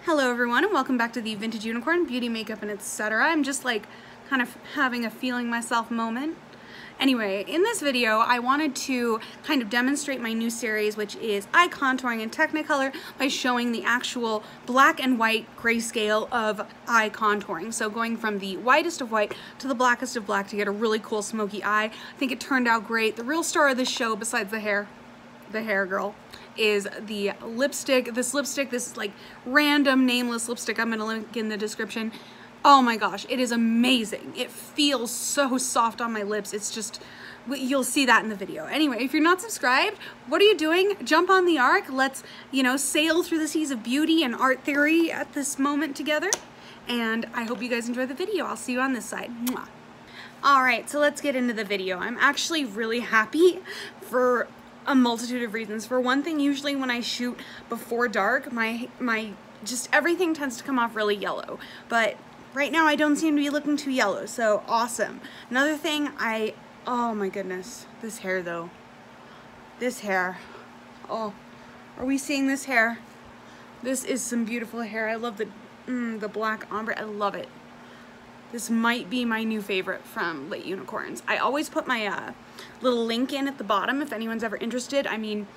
Hello everyone and welcome back to the Vintage Unicorn Beauty Makeup and Etc. I'm just like kind of having a feeling myself moment. Anyway, in this video I wanted to kind of demonstrate my new series, which is eye contouring in Technicolor, by showing the actual black and white grayscale of eye contouring. So going from the whitest of white to the blackest of black to get a really cool smoky eye. I think it turned out great. The real star of this show, besides the hair girl, is the lipstick. This like random nameless lipstick I'm gonna link in the description. Oh my gosh, it is amazing. It feels so soft on my lips. It's just, you'll see that in the video. Anyway, if you're not subscribed, what are you doing? Jump on the ark. Let's, sail through the seas of beauty and art theory at this moment together. And I hope you guys enjoy the video. I'll see you on this side. Mwah. All right, so let's get into the video. I'm actually really happy for a multitude of reasons. For one thing, usually when I shoot before dark, my just everything tends to come off really yellow. But right now I don't seem to be looking too yellow, so awesome. Another thing, oh my goodness, this hair though. This hair. Oh, are we seeing this hair? This is some beautiful hair. I love the black ombre. I love it. This might be my new favorite from Late Unicorns. I always put my little link in at the bottom if anyone's ever interested. I mean,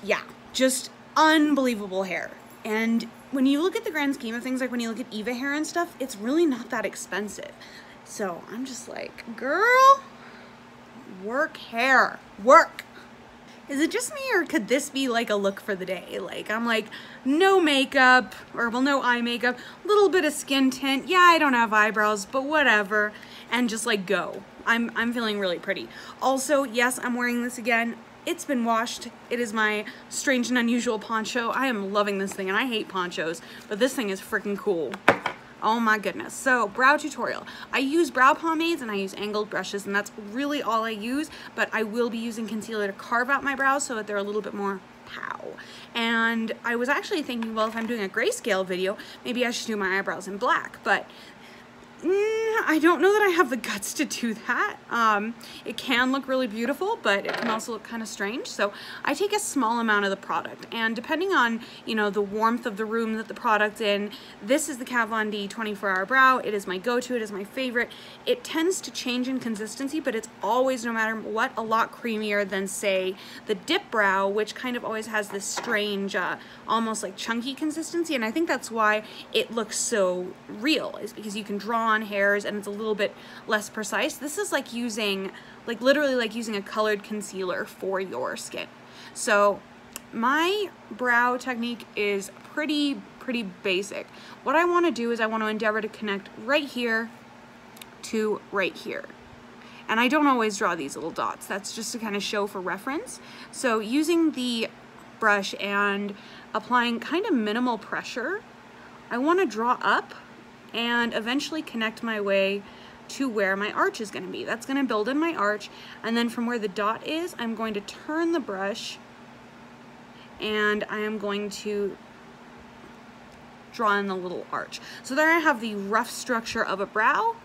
yeah, just unbelievable hair. And when you look at the grand scheme of things, like when you look at Eva hair and stuff, it's really not that expensive. So I'm just like, girl, work hair, work. Is it just me, or could this be like a look for the day? Like, I'm like, no makeup, or well, no eye makeup, little bit of skin tint. Yeah, I don't have eyebrows, but whatever. And just like go. I'm feeling really pretty. Also, yes, I'm wearing this again. It's been washed. It is my strange and unusual poncho. I am loving this thing, and I hate ponchos, but this thing is freaking cool. Oh my goodness. So, brow tutorial. I use brow pomades and I use angled brushes, and that's really all I use, but I will be using concealer to carve out my brows so that they're a little bit more pow. And I was actually thinking, well, if I'm doing a grayscale video, maybe I should do my eyebrows in black, but I don't know that I have the guts to do that. It can look really beautiful, but it can also look kind of strange. So I take a small amount of the product, and depending on, the warmth of the room that the product's in, this is the Kat Von D 24-Hour Brow. It is my go-to. It is my favorite. It tends to change in consistency, but it's always, no matter what, a lot creamier than, say, the Dip Brow, which kind of always has this strange, almost like chunky consistency. And I think that's why it looks so real, is because you can draw on hairs and it's a little bit less precise. This is like using, literally like using a colored concealer for your skin. So my brow technique is pretty basic. What I want to do is I want to endeavor to connect right here to right here. And I don't always draw these little dots. That's just to kind of show for reference. So using the brush and applying kind of minimal pressure, I want to draw up and eventually connect my way to where my arch is going to be. That's going to build in my arch, and then from where the dot is, I'm going to turn the brush and I am going to draw in the little arch. So there I have the rough structure of a brow,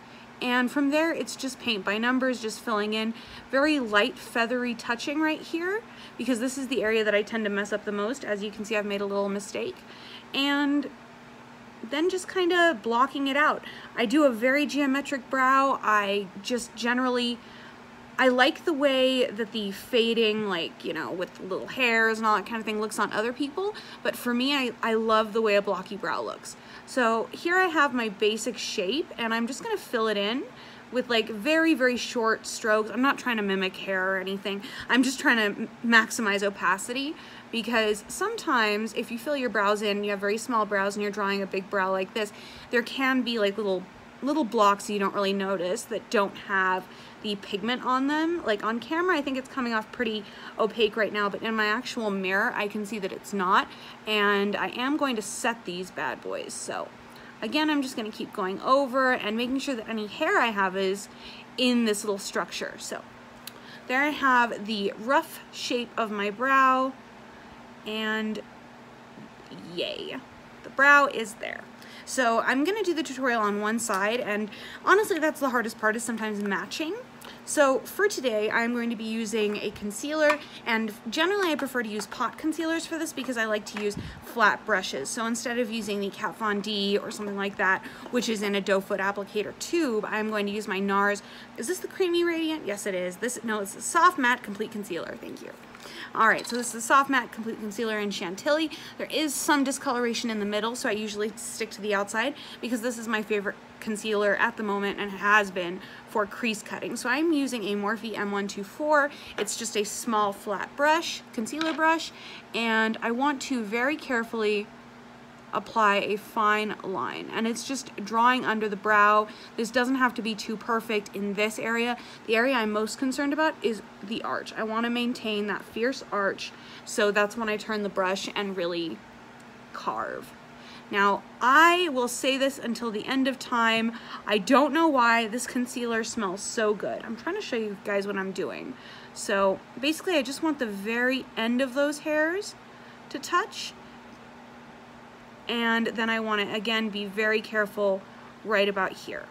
and from there it's just paint by numbers, just filling in. Very light feathery touching right here, because this is the area that I tend to mess up the most. As you can see, I've made a little mistake, and then just kind of blocking it out. I do a very geometric brow. I just generally, I like the way that the fading, with little hairs and all that kind of thing looks on other people, but for me, I love the way a blocky brow looks. So here I have my basic shape, and I'm just gonna fill it in with like very short strokes. I'm not trying to mimic hair or anything. I'm just trying to maximize opacity, because sometimes if you fill your brows in, you have very small brows and you're drawing a big brow like this, there can be like little blocks you don't really notice that don't have the pigment on them. Like on camera, I think it's coming off pretty opaque right now, but in my actual mirror, I can see that it's not. And I am going to set these bad boys. So again, I'm just going to keep going over and making sure that any hair I have is in this little structure. So there I have the rough shape of my brow, and yay, the brow is there. So I'm going to do the tutorial on one side, and honestly that's the hardest part, is sometimes matching. So for today, I'm going to be using a concealer, and generally I prefer to use pot concealers for this because I like to use flat brushes. So instead of using the Kat Von D or something like that, which is in a doe foot applicator tube, I'm going to use my NARS. Is this the Creamy Radiant? Yes, it is. No, it's the Soft Matte Complete Concealer. Thank you. All right, so this is the Soft Matte Complete Concealer in Chantilly. There is some discoloration in the middle, so I usually stick to the outside because this is my favorite concealer at the moment and has been for crease cutting. So I'm using a Morphe M124. It's just a small flat brush, concealer brush, and I want to very carefully apply a fine line, and it's just drawing under the brow. This doesn't have to be too perfect in this area. The area I'm most concerned about is the arch. I want to maintain that fierce arch, so that's when I turn the brush and really carve. Now, I will say this until the end of time. I don't know why this concealer smells so good. I'm trying to show you guys what I'm doing. So basically, I just want the very end of those hairs to touch. And then I want to, again, be very careful right about here.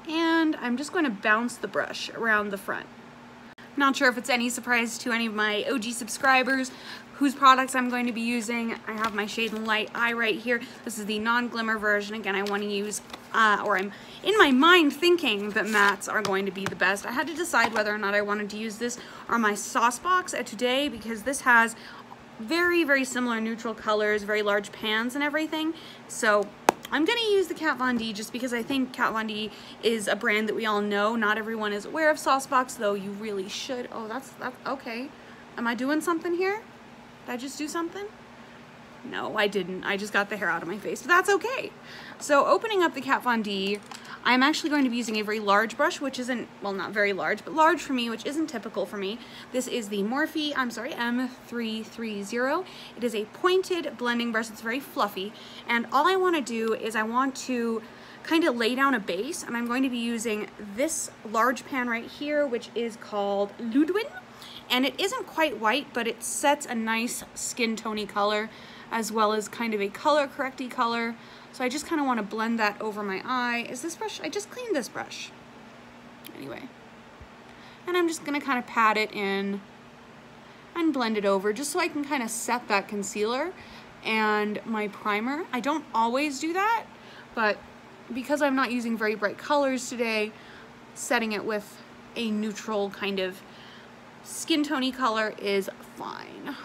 And I'm just going to bounce the brush around the front. Not sure if it's any surprise to any of my OG subscribers whose products I'm going to be using. I have my Shade and Light eye right here. This is the non-glimmer version. Again, I want to use, or I'm in my mind thinking that mattes are going to be the best. I had to decide whether or not I wanted to use this or my Sauce Box at Today, because this has very, very similar neutral colors, very large pans and everything. So I'm gonna use the Kat Von D just because I think Kat Von D is a brand that we all know. Not everyone is aware of Sauce Box, though you really should. Oh, that's okay. Am I doing something here? Did I just do something? No, I didn't. I just got the hair out of my face, but that's okay. So opening up the Kat Von D, I'm actually going to be using a very large brush, which isn't, well, not very large, but large for me, which isn't typical for me. This is the Morphe, M330. It is a pointed blending brush. It's very fluffy. And all I want to do is I want to kind of lay down a base, and I'm going to be using this large pan right here, which is called Ludwig. And it isn't quite white, but it sets a nice skin tony color, as well as kind of a color correcty color. So I just kind of want to blend that over my eye. Is this brush? I just cleaned this brush. Anyway. And I'm just going to kind of pat it in and blend it over just so I can kind of set that concealer and my primer. I don't always do that, but because I'm not using very bright colors today, setting it with a neutral kind of skin tony color is fine.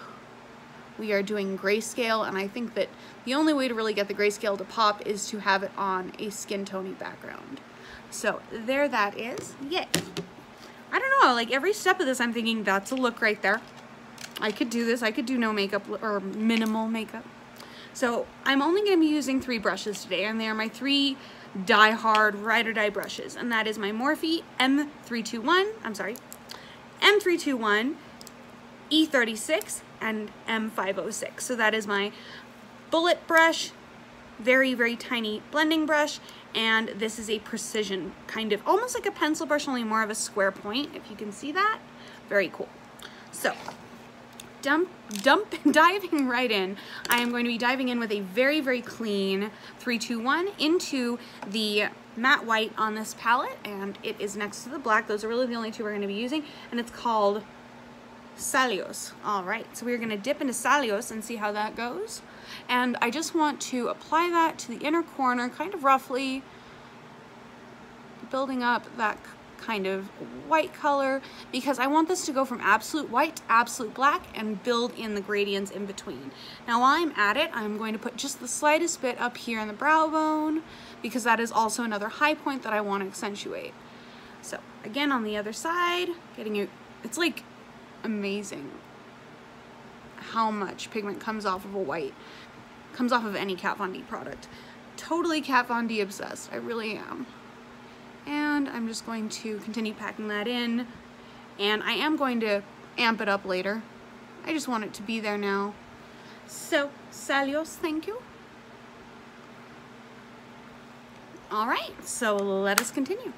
We are doing grayscale, and I think that the only way to really get the grayscale to pop is to have it on a skin tony background. So there that is. Yay. I don't know, like every step of this I'm thinking that's a look right there. I could do this. I could do no makeup or minimal makeup. So I'm only going to be using 3 brushes today, and they are my 3 die-hard ride or die brushes, and that is my Morphe M321, E36, and M506. So that is my bullet brush, very, very tiny blending brush, and this is a precision, kind of almost like a pencil brush, only more of a square point, if you can see that. Very cool. So diving right in, I am going to be diving in with a very, very clean 321 into the matte white on this palette, and it is next to the black. Those are really the only 2 we're going to be using, and it's called Salios. All right, so we're going to dip into Salios and see how that goes. And I just want to apply that to the inner corner, kind of roughly, building up that kind of white color, because I want this to go from absolute white to absolute black and build in the gradients in between. Now while I'm at it, I'm going to put just the slightest bit up here in the brow bone, because that is also another high point that I want to accentuate. So again, on the other side, getting it, it's like amazing how much pigment comes off of a white, comes off of any Kat Von D product. Totally Kat Von D obsessed, I really am. And I'm just going to continue packing that in, and I am going to amp it up later. I just want it to be there now. So, Salios, thank you. All right, so let us continue.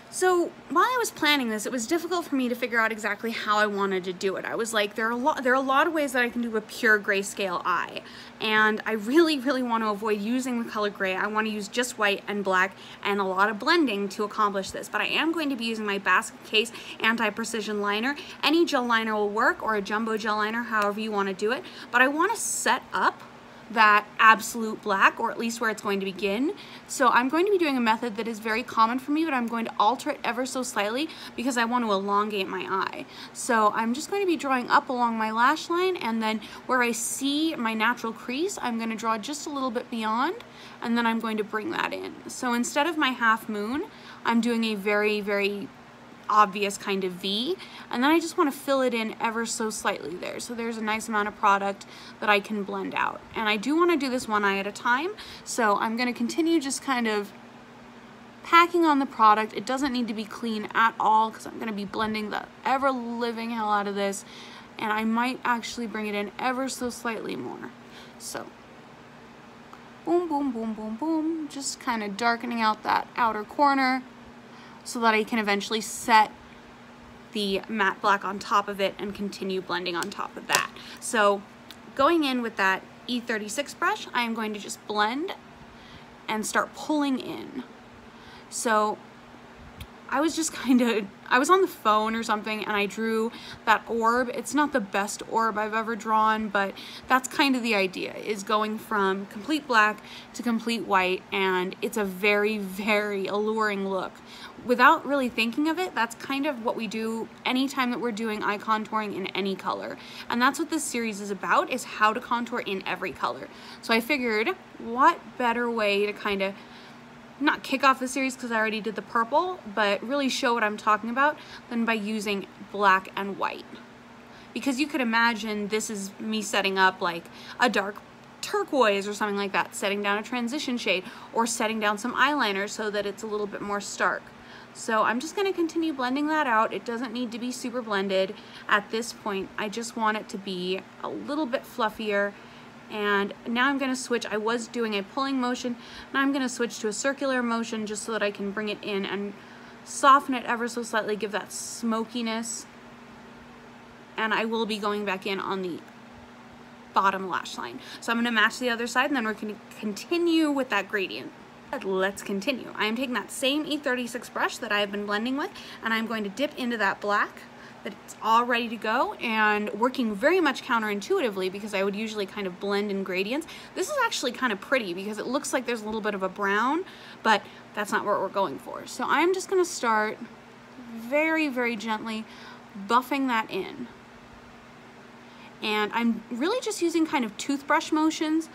So while I was planning this, it was difficult for me to figure out exactly how I wanted to do it. I was like, there are a lot of ways that I can do a pure grayscale eye, and I really want to avoid using the color gray. I want to use just white and black and a lot of blending to accomplish this. But I am going to be using my Basket Case Anti-Precision Liner. Any gel liner will work, or a jumbo gel liner, however you want to do it. But I want to set up that absolute black, or at least where it's going to begin. So I'm going to be doing a method that is very common for me, but I'm going to alter it ever so slightly because I want to elongate my eye. So I'm just going to be drawing up along my lash line, and then where I see my natural crease, I'm going to draw just a little bit beyond, and then I'm going to bring that in. So instead of my half moon, I'm doing a very obvious kind of V, and then I just want to fill it in ever so slightly there. So there's a nice amount of product that I can blend out. And I do want to do this one eye at a time, so I'm going to continue just kind of packing on the product. It doesn't need to be clean at all because I'm going to be blending the ever living hell out of this, and I might actually bring it in ever so slightly more. So boom, boom, boom, boom, boom, just kind of darkening out that outer corner so that I can eventually set the matte black on top of it and continue blending on top of that. So going in with that E36 brush, I am going to just blend and start pulling in. So I was just I was on the phone or something and I drew that orb. It's not the best orb I've ever drawn, but that's kind of the idea, is going from complete black to complete white, and it's a very alluring look. Without really thinking of it, that's kind of what we do anytime that we're doing eye contouring in any color. And that's what this series is about, is how to contour in every color. So I figured, what better way to kind of not kick off the series because I already did the purple, but really show what I'm talking about than by using black and white. Because you could imagine this is me setting up like a dark turquoise or something like that, setting down a transition shade, or setting down some eyeliner so that it's a little bit more stark. So I'm just going to continue blending that out. It doesn't need to be super blended at this point. I just want it to be a little bit fluffier. And now I'm going to switch. I was doing a pulling motion, now I'm going to switch to a circular motion just so that I can bring it in and soften it ever so slightly, give that smokiness. And I will be going back in on the bottom lash line. So I'm going to match the other side, and then we're going to continue with that gradient. Let's continue. I am taking that same E36 brush that I have been blending with, and I'm going to dip into that black. That it's all ready to go, and working very much counterintuitively because I would usually kind of blend in gradients. This is actually kind of pretty because it looks like there's a little bit of a brown, but that's not what we're going for. So I'm just going to start very gently buffing that in. And I'm really just using kind of toothbrush motions,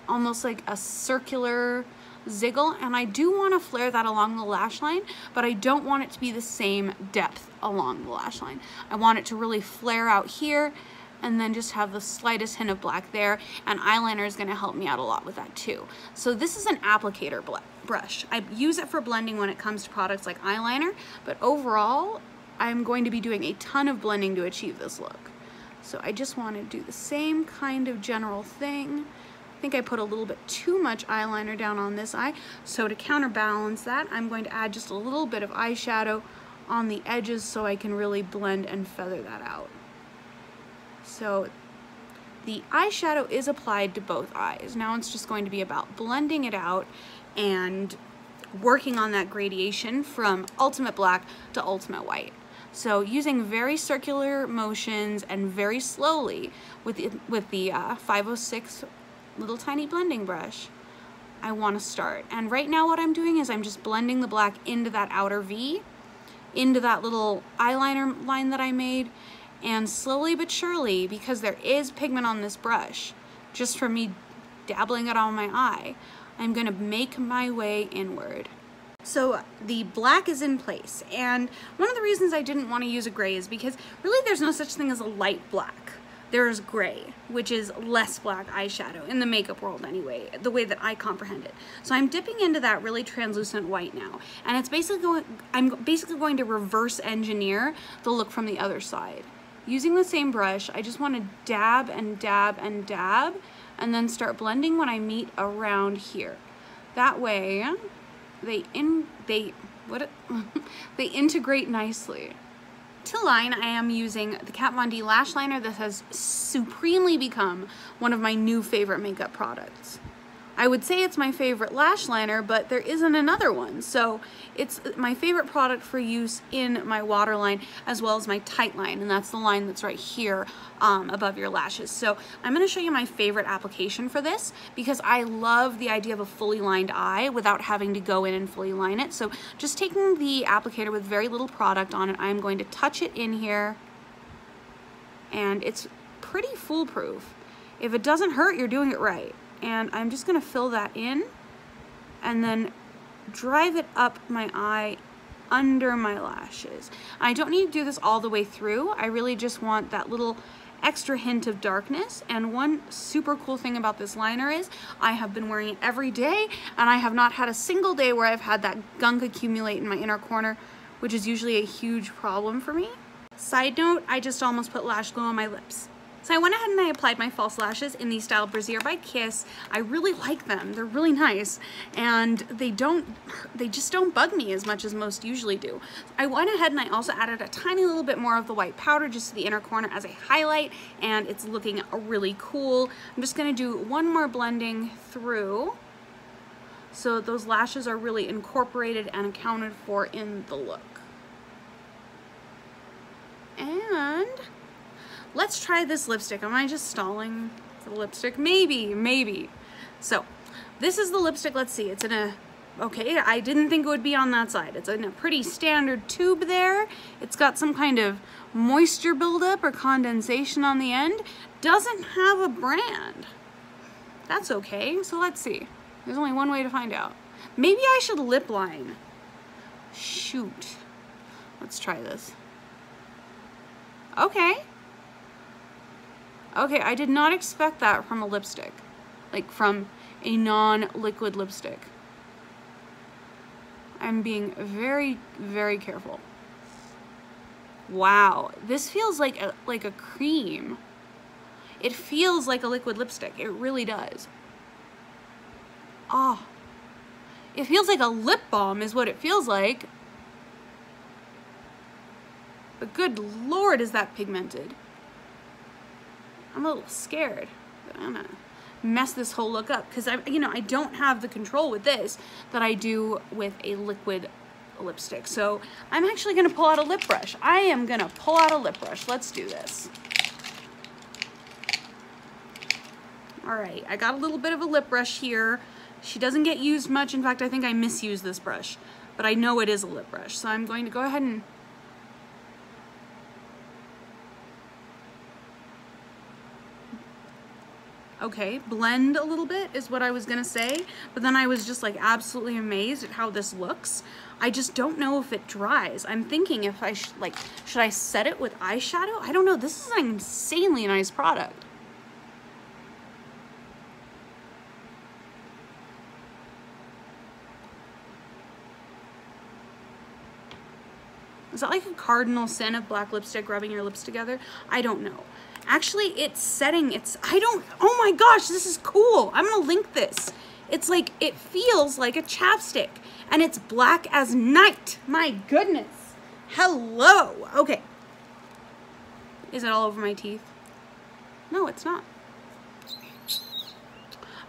almost like a circular ziggle, and I do want to flare that along the lash line, but I don't want it to be the same depth along the lash line. I want it to really flare out here and then just have the slightest hint of black there, and eyeliner is going to help me out a lot with that too. So this is an applicator brush. I use it for blending when it comes to products like eyeliner, but overall I'm going to be doing a ton of blending to achieve this look. So I just want to do the same kind of general thing. I think I put a little bit too much eyeliner down on this eye, so to counterbalance that, I'm going to add just a little bit of eyeshadow on the edges so I can really blend and feather that out. So the eyeshadow is applied to both eyes. Now it's just going to be about blending it out and working on that gradation from ultimate black to ultimate white. So using very circular motions and very slowly with the 506 little tiny blending brush, I want to start. And right now what I'm doing is I'm just blending the black into that outer V, into that little eyeliner line that I made, and slowly but surely, because there is pigment on this brush, just from me dabbling it on my eye, I'm going to make my way inward. So the black is in place, and one of the reasons I didn't want to use a gray is because really there's no such thing as a light black. There is gray, which is less black eyeshadow, in the makeup world anyway, the way that I comprehend it. So I'm dipping into that really translucent white now, and it's basically I'm basically going to reverse engineer the look from the other side. Using the same brush, I just want to dab and dab and dab, and then start blending when I meet around here. That way, they integrate nicely. To line, I am using the Kat Von D lash liner. This has supremely become one of my new favorite makeup products. I would say it's my favorite lash liner, but there isn't another one. So it's my favorite product for use in my waterline as well as my tight line, and that's the line that's right here above your lashes. So I'm going to show you my favorite application for this because I love the idea of a fully lined eye without having to go in and fully line it. So just taking the applicator with very little product on it, I'm going to touch it in here, and it's pretty foolproof. If it doesn't hurt, you're doing it right. And I'm just gonna fill that in and then drive it up my eye under my lashes. I don't need to do this all the way through. I really just want that little extra hint of darkness. And one super cool thing about this liner is I have been wearing it every day, and I have not had a single day where I've had that gunk accumulate in my inner corner, which is usually a huge problem for me. Side note, I just almost put lash glue on my lips. So I went ahead and I applied my false lashes in the style Brassiere by Kiss. I really like them. They're really nice, and they just don't bug me as much as most usually do. I went ahead and I also added a tiny little bit more of the white powder just to the inner corner as a highlight, and it's looking really cool. I'm just gonna do one more blending through so those lashes are really incorporated and accounted for in the look. And let's try this lipstick. Am I just stalling for the lipstick? Maybe. So this is the lipstick. Let's see. It's in a, okay, I didn't think it would be on that side. It's in a pretty standard tube there. It's got some kind of moisture buildup or condensation on the end. Doesn't have a brand. That's okay. So let's see. There's only one way to find out. Maybe I should lip line. Shoot. Let's try this. Okay, I did not expect that from a lipstick, like from a non-liquid lipstick. I'm being very, very careful. Wow, this feels like a cream. It feels like a liquid lipstick. It really does. Oh, it feels like a lip balm is what it feels like. But good Lord, is that pigmented. I'm a little scared. I'm gonna mess this whole look up because I don't have the control with this that I do with a liquid lipstick. So I'm actually gonna pull out a lip brush. I am gonna pull out a lip brush. Let's do this. All right, I got a little bit of a lip brush here. She doesn't get used much. In fact, I think I misuse this brush, but I know it is a lip brush. So I'm going to go ahead and blend a little bit is what I was gonna say, but then I was just like absolutely amazed at how this looks. I just don't know if it dries. I'm thinking if I should I set it with eyeshadow? I don't know. This is an insanely nice product. Is that like a cardinal sin of black lipstick rubbing your lips together? I don't know. Actually, it's setting, oh my gosh, this is cool. I'm gonna link this. It's like, it feels like a chapstick, and it's black as night. My goodness. Hello. Okay. Is it all over my teeth? No, it's not.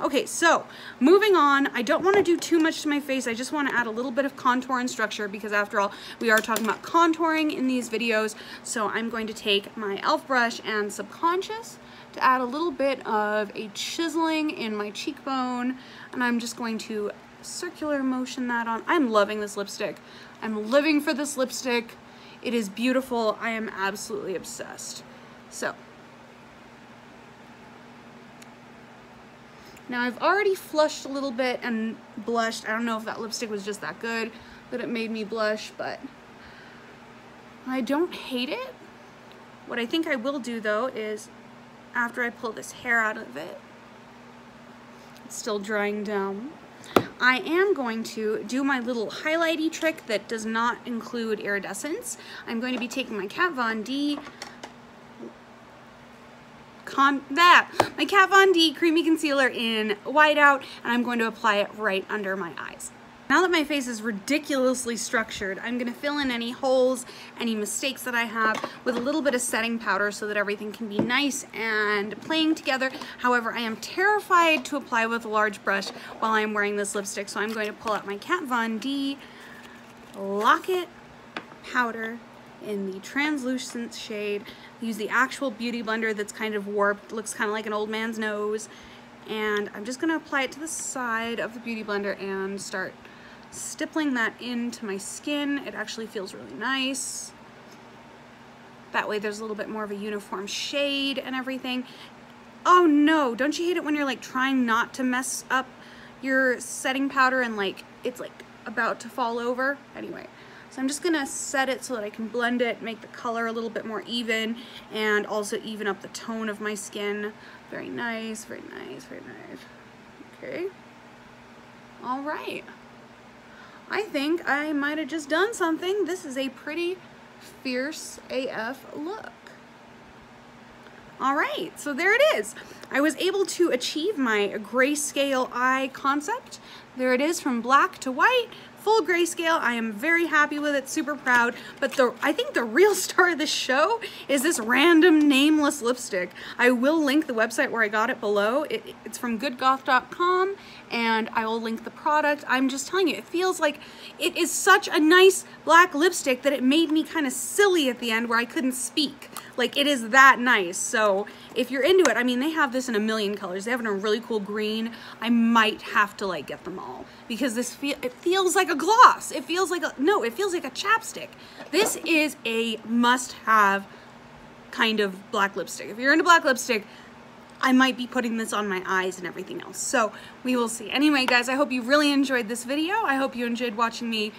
Okay, so moving on. I don't want to do too much to my face. I just want to add a little bit of contour and structure because after all, we are talking about contouring in these videos. So I'm going to take my e.l.f. brush and Subconscious to add a little bit of a chiseling in my cheekbone. And I'm just going to circular motion that on. I'm loving this lipstick. I'm living for this lipstick. It is beautiful. I am absolutely obsessed. So now I've already flushed a little bit and blushed. I don't know if that lipstick was just that good that it made me blush, but I don't hate it. What I think I will do though is after I pull this hair out of it, it's still drying down, I am going to do my little highlighty trick that does not include iridescence. I'm going to be taking my Kat Von D my Kat Von D Creamy Concealer in Whiteout, and I'm going to apply it right under my eyes. Now that my face is ridiculously structured, I'm gonna fill in any holes, any mistakes that I have with a little bit of setting powder so that everything can be nice and playing together. However, I am terrified to apply with a large brush while I'm wearing this lipstick, so I'm going to pull out my Kat Von D Lock-It powder in the translucent shade. Use the actual beauty blender that's kind of warped, looks kind of like an old man's nose, and I'm just gonna apply it to the side of the beauty blender and start stippling that into my skin. It actually feels really nice. That way there's a little bit more of a uniform shade and everything. Oh no, don't you hate it when you're like trying not to mess up your setting powder and like it's like about to fall over? Anyway, so I'm just gonna set it so that I can blend it, make the color a little bit more even, and also even up the tone of my skin. Very nice, very nice, very nice. Okay. All right. I think I might have just done something. This is a pretty fierce AF look. All right, so there it is. I was able to achieve my grayscale eye concept. There it is, from black to white, full grayscale. I am very happy with it, super proud. But I think the real star of this show is this random nameless lipstick. I will link the website where I got it below. It's from goodgoth.com, and I will link the product. I'm just telling you, it feels like it is such a nice black lipstick that it made me kind of silly at the end where I couldn't speak. Like, it is that nice. So if you're into it, I mean, they have this in a million colors. They have it in a really cool green. I might have to like get them all because it feels like a gloss. It feels like it feels like a chapstick. This is a must-have kind of black lipstick. If you're into black lipstick, I might be putting this on my eyes and everything else. So we will see. Anyway, guys, I hope you really enjoyed this video. I hope you enjoyed watching me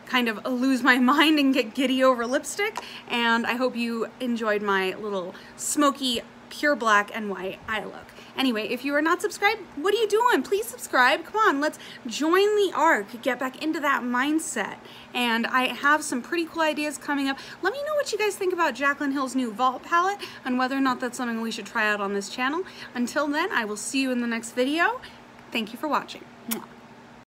kind of lose my mind and get giddy over lipstick. And I hope you enjoyed my little smoky, pure black and white eye look. Anyway, if you are not subscribed, what are you doing? Please subscribe. Come on, let's join the arc, get back into that mindset. And I have some pretty cool ideas coming up. Let me know what you guys think about Jaclyn Hill's new Vault palette and whether or not that's something we should try out on this channel. Until then, I will see you in the next video. Thank you for watching. Mwah.